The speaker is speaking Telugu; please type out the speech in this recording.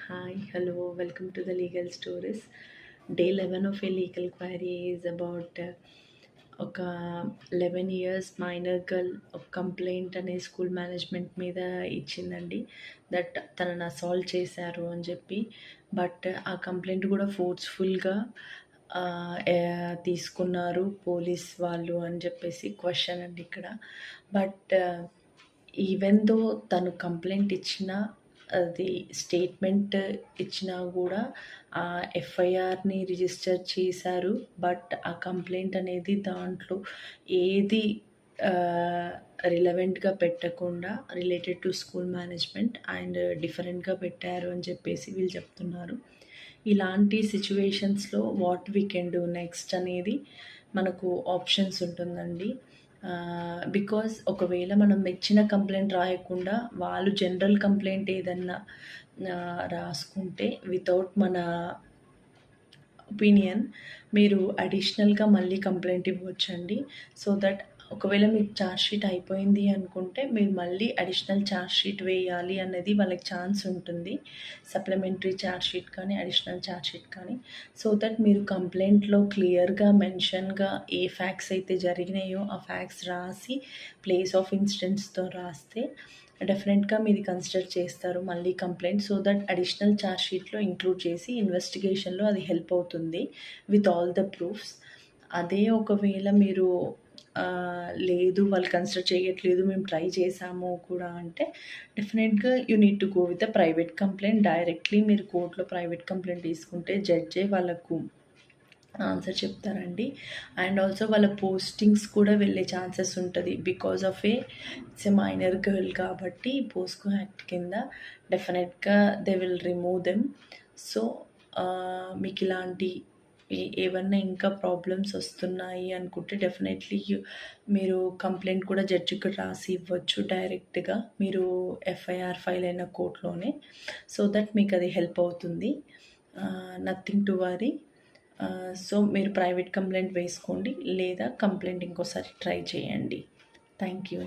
Hi, hello, welcome to the Legal Stories. Day 11 of a legal query is about ఒక 11 ఇయర్స్ మైనర్ గర్ల్ ఒక కంప్లైంట్ అనే స్కూల్ మేనేజ్మెంట్ మీద ఇచ్చిందండి. దట్ తనని అసాల్ట్ చేశారు అని చెప్పి. బట్ ఆ కంప్లైంట్ కూడా ఫోర్స్ఫుల్గా తీసుకున్నారు పోలీస్ వాళ్ళు అని చెప్పేసి క్వశ్చన్ అండి ఇక్కడ. బట్ ఈవెన్ దో తను కంప్లైంట్ ఇచ్చినా అది స్టేట్మెంట్ ఇచ్చినా కూడా ఆ ఎఫ్ఐఆర్ని రిజిస్టర్ చేశారు. బట్ ఆ కంప్లైంట్ అనేది దాంట్లో ఏది రిలవెంట్గా పెట్టకుండా related to school management and డిఫరెంట్గా పెట్టారు అని చెప్పేసి వీళ్ళు చెప్తున్నారు. ఇలాంటి సిచ్యువేషన్స్లో what we can do next అనేది మనకు ఆప్షన్స్ ఉంటుందండి. బికాజ్ ఒకవేళ మనం ఇచ్చిన కంప్లైంట్ రాయకుండా వాళ్ళు జనరల్ కంప్లైంట్ ఏదన్నా రాసుకుంటే వితౌట్ మన ఒపీనియన్ మీరు అడిషనల్గా మళ్ళీ కంప్లైంట్ ఇవ్వచ్చండి. సో దట్ ఒకవేళ మీకు ఛార్జ్ షీట్ అయిపోయింది అనుకుంటే మీరు మళ్ళీ అడిషనల్ ఛార్జ్ షీట్ వేయాలి అనేది వాళ్ళకి ఛాన్స్ ఉంటుంది. సప్లిమెంటరీ ఛార్జ్ షీట్ కానీ అడిషనల్ ఛార్జ్ షీట్ కానీ. సో దట్ మీరు కంప్లైంట్లో క్లియర్గా మెన్షన్గా ఏ ఫ్యాక్ట్స్ అయితే జరిగినాయో ఆ ఫ్యాక్ట్స్ రాసి ప్లేస్ ఆఫ్ ఇన్సిడెంట్స్తో రాస్తే డెఫినెట్గా మీది కన్సిడర్ చేస్తారు మళ్ళీ complaint. So that additional charge షీట్లో ఇంక్లూడ్ చేసి ఇన్వెస్టిగేషన్లో అది హెల్ప్ అవుతుంది విత్ ఆల్ ద ప్రూఫ్స్. అదే ఒకవేళ మీరు లేదు వాళ్ళు కన్సిడర్ చేయట్లేదు మేము ట్రై చేసాము కూడా అంటే డెఫినెట్గా you need to go with the private complaint. Directly మీరు కోర్టులో ప్రైవేట్ కంప్లైంట్ తీసుకుంటే జడ్జే వాళ్ళకు ఆన్సర్ చెప్తారండి. అండ్ ఆల్సో వాళ్ళ పోస్టింగ్స్ కూడా వెళ్ళే ఛాన్సెస్ ఉంటుంది. Because of it's a minor girl కాబట్టి పోస్కో యాక్ట్ కింద డెఫినెట్గా they will remove them. So మీకు ఇలాంటి ఏమన్నా ఇంకా ప్రాబ్లమ్స్ వస్తున్నాయి అనుకుంటే డెఫినెట్లీ మీరు కంప్లైంట్ కూడా జడ్జికి రాసి ఇవ్వచ్చు డైరెక్ట్గా మీరు ఎఫ్ఐఆర్ ఫైల్ అయిన కోర్టులోనే. సో దట్ మీకు అది హెల్ప్ అవుతుంది. Nothing to worry. సో మీరు ప్రైవేట్ కంప్లైంట్ వేసుకోండి లేదా కంప్లైంట్ ఇంకోసారి ట్రై చేయండి. Thank you.